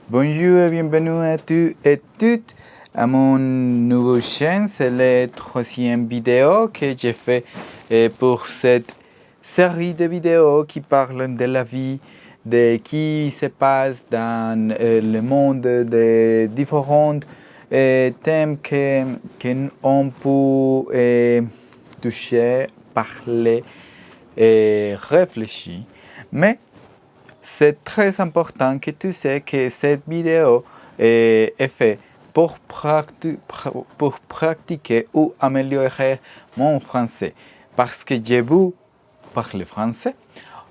Bonjour et bienvenue à tous et toutes à mon nouveau chaîne. C'est la troisième vidéo que j'ai fait pour cette série de vidéos qui parlent de la vie, de qui se passe dans le monde, de différents thèmes qu'on peut toucher, parler et réfléchir. Mais c'est très important que tu sais que cette vidéo est faite pour pratiquer ou améliorer mon français. Parce que je veux parler français.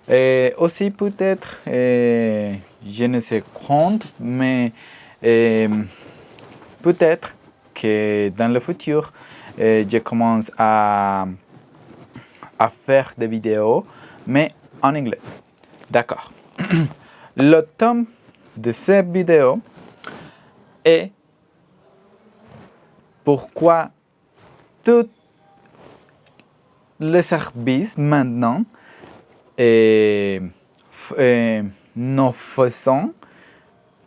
Et aussi peut-être, je ne sais quand, mais peut-être que dans le futur, je commence à faire des vidéos, mais en anglais. D'accord. Le thème de cette vidéo est pourquoi tous les services maintenant nous faisons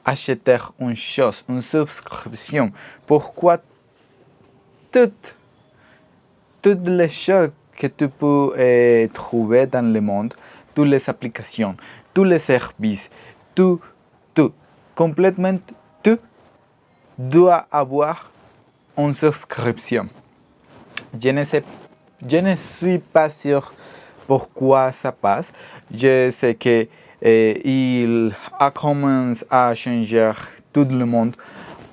acheter une chose, une subscription. Pourquoi toutes les choses que tu peux trouver dans le monde, toutes les applications, tous les services, tout, complètement tout doit avoir une subscription. Je ne suis pas sûr pourquoi ça passe. Je sais que il a commencé à changer tout le monde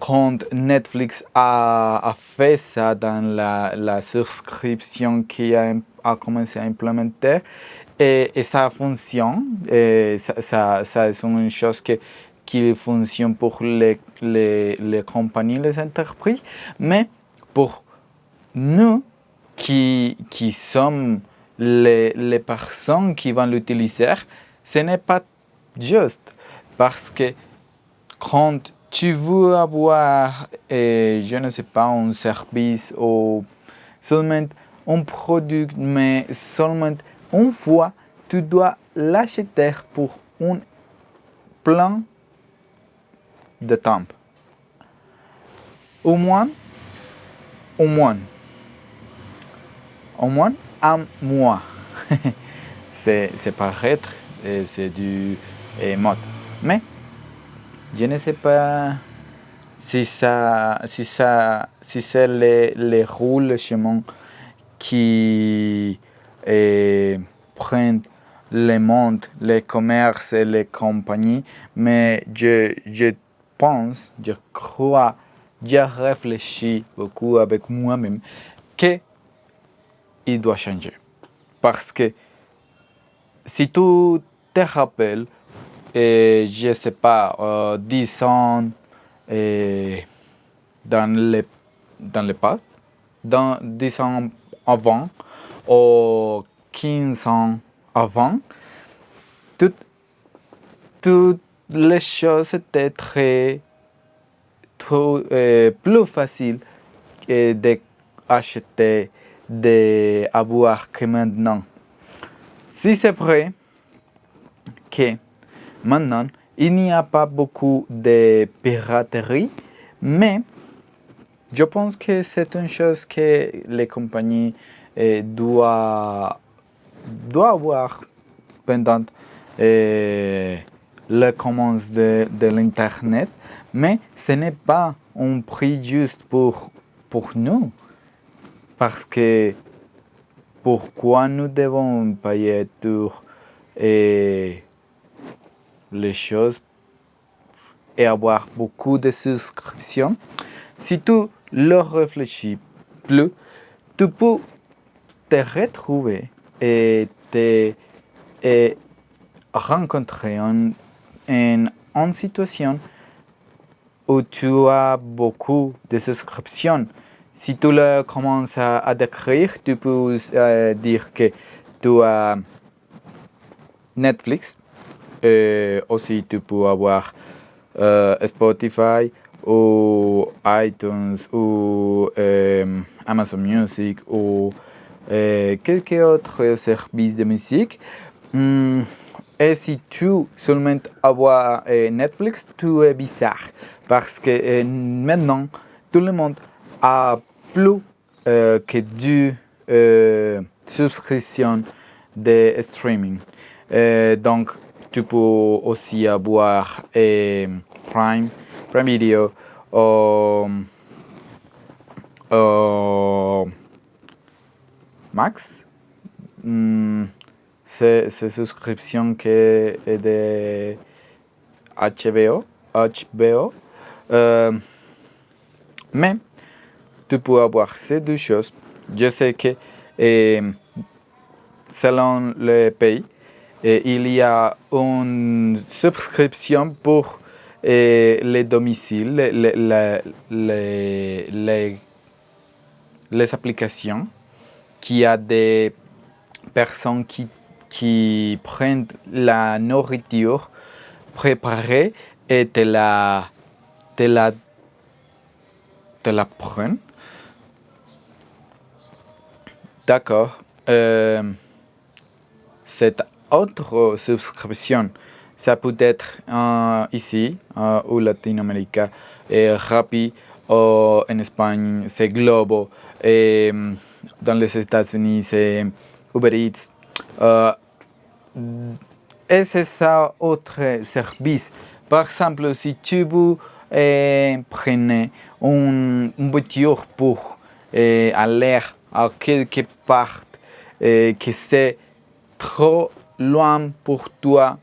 quand Netflix a fait ça dans la subscription qui a commencé à implémenter et ça fonctionne. Ça c'est une chose qui fonctionne pour les compagnies, les entreprises, mais pour nous qui sommes les personnes qui vont l'utiliser, ce n'est pas juste parce que quand tu veux avoir, je ne sais pas, un service ou seulement un produit, mais seulement une fois, tu dois l'acheter pour un plan de temps. Au moins un mois. c'est paraître, c'est du mode. Mais je ne sais pas si c'est les rôles, les chemins qui prennent le monde, les commerces et les compagnies, mais je pense, je crois, j'ai réfléchi beaucoup avec moi-même que il doit changer. Parce que si tu te rappelles, je ne sais pas, 10 ans dans le passé, 10 ans avant, ou 15 ans avant, toutes les choses étaient plus faciles d'acheter, d'avoir que maintenant. Si c'est vrai que maintenant, il n'y a pas beaucoup de piraterie, mais je pense que c'est une chose que les compagnies doivent avoir pendant le commence de l'Internet, mais ce n'est pas un prix juste pour nous, parce que pourquoi nous devons payer pour les choses et avoir beaucoup de souscriptions? Si tu le réfléchis plus, tu peux te retrouver et rencontrer en une situation où tu as beaucoup de souscriptions. Si tu le commences à décrire, tu peux dire que tu as Netflix, aussi tu peux avoir Spotify ou iTunes ou Amazon Music ou quelques autres services de musique. Et si tu seulement avoir Netflix, tu es bizarre. Parce que maintenant, tout le monde a plus que deux subscriptions de streaming. Donc, tu peux aussi avoir Prime Video ou Max. C'est subscription que est de HBO. Mais tu peux avoir ces deux choses. Je sais que selon le pays, il y a une subscription pour les domiciles, les applications, qui a des personnes qui prennent la nourriture préparée et te la prennent. D'accord. Cette autre subscription, ça peut être ici, au Latinoamérique, Rappi, ou en Espagne, c'est Globo, et dans les États-Unis, c'est Uber Eats. Et c'est ça autre service. Par exemple, si tu veux prendre une voiture pour aller à quelque part que c'est trop loin pour toi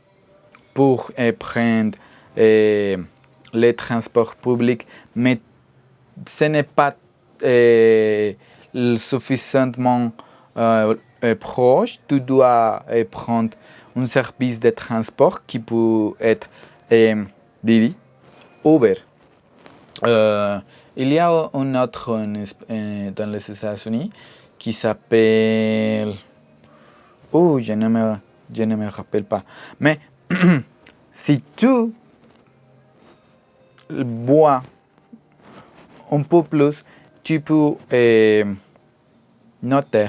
pour prendre les transports publics, mais ce n'est pas suffisamment proche, tu dois prendre un service de transport qui peut être Didi, Uber. Il y a un autre dans les États-Unis qui s'appelle... Oh, je ne me rappelle pas. Mais si tu bois un peu plus, tu peux noter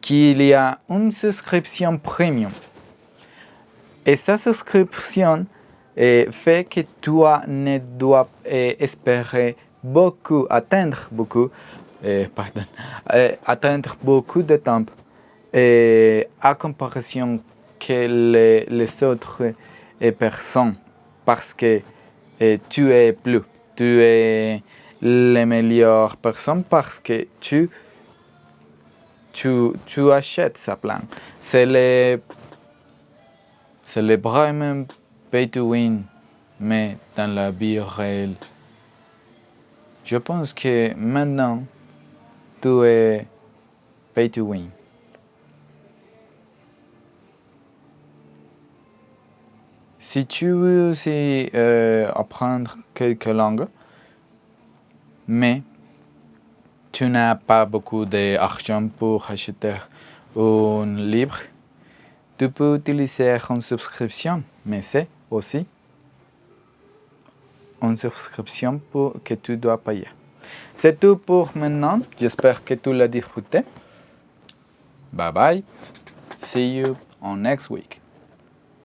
qu'il y a une souscription premium. Et cette souscription fait que tu ne dois espérer beaucoup, attendre beaucoup de temps à comparaison que les autres personnes, parce que tu es la meilleure personne parce que tu achètes sa plan. C'est le vraiment pay to win, mais dans la vie réelle. Je pense que maintenant, tu es pay to win. Si tu veux aussi apprendre quelques langues, mais tu n'as pas beaucoup d'argent pour acheter un livre, tu peux utiliser une subscription, mais c'est aussi une subscription que tu dois payer. C'est tout pour maintenant. J'espère que tu l'as disfruté. Bye bye. See you on next week.